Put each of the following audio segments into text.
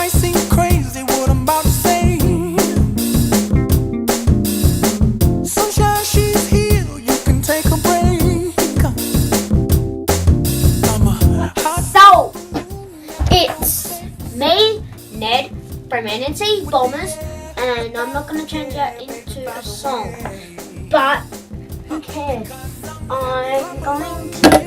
might seem crazy what I'm about to say. Sunshine, she's here, you can take a break. I'm a hot So, it's me, Ned, from NNC Bombers, and I'm not going to change that into a song, but who cares? I'm going to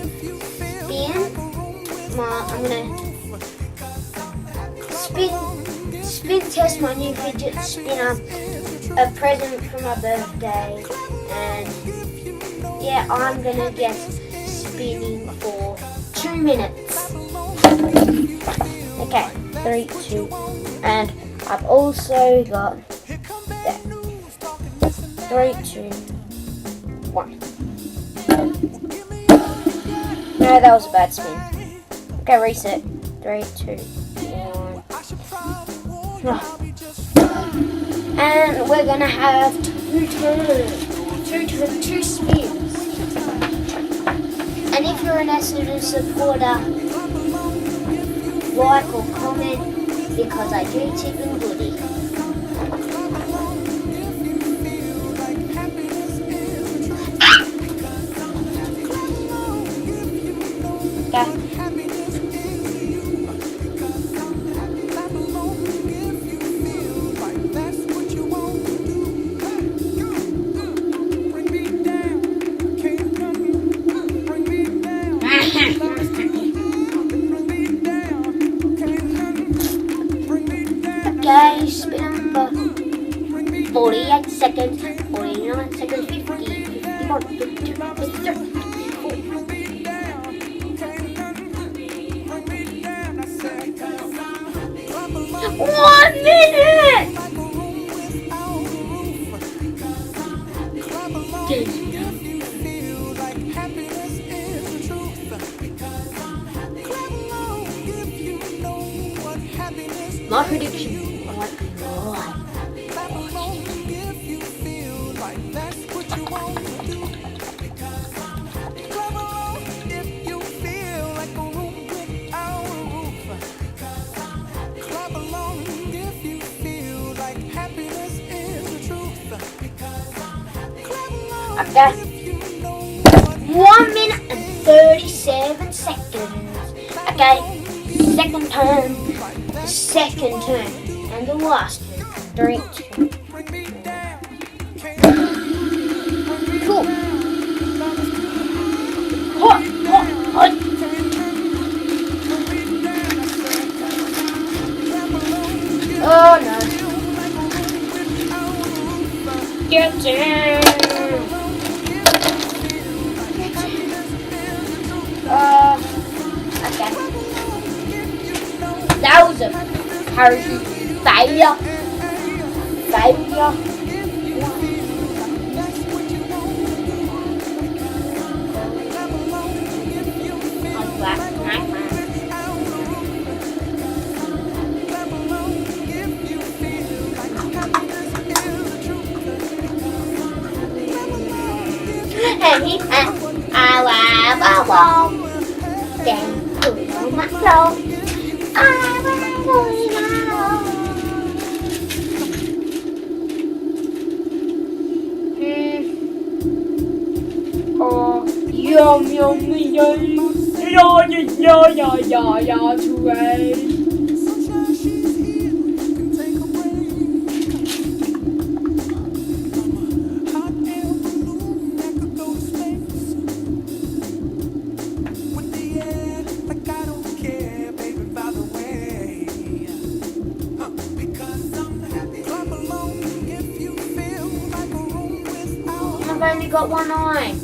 spin test my new fidget spinner, a present for my birthday, and yeah, I'm going to get spinning for 2 minutes. Okay, 3, 2, and I've also got that. 3, 2, 1. No, that was a bad spin. Okay, reset. 3, 2, 1. And we're gonna have two spins. And if you're an Essendon supporter, like or comment, because I do tip and goodie. Okay. Okay, spin for 48 seconds, 49 seconds, 50, 51, 52, 53, 1 minute! My prediction. Okay. 1 minute and 37 seconds. Okay. Second turn. The second turn. And the last turn. 3, 2. Cool. Hot, hot, hot. Oh no. Get in. Okay. That was a parachute failure. And he I then put on my clothes. I oh, yum, yum, yum, yeah, I've only got one eye.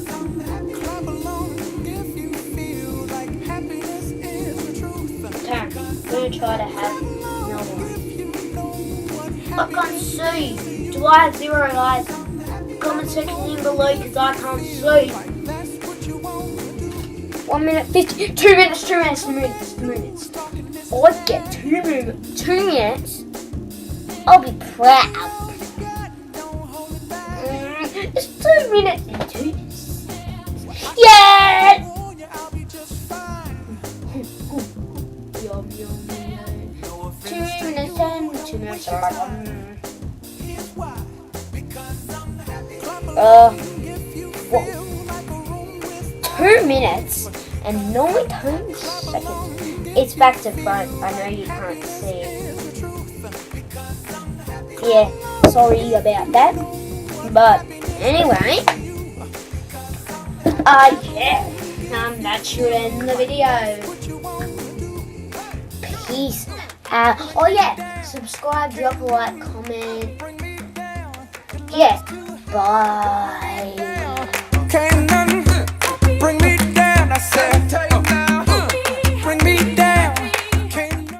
Okay, I'm going to try to have another one. I can't see. Do I have 0 eyes? Comment section in below because I can't see. 1 minute 50. 2 minutes, 2 minutes, 2 minutes, 2 minutes. I get 2 minutes. I'll be proud. It's 2 minutes and 2 minutes. Yes! Yum, yum, yum. 2 minutes minutes are like, whoa. 2 minutes and 19 seconds. It's back to front. I know you can't see. Yeah, sorry about that. But anyway, yeah, that should end the video. Peace out. Oh yeah, subscribe, drop a like, comment. Yeah, bye. Can't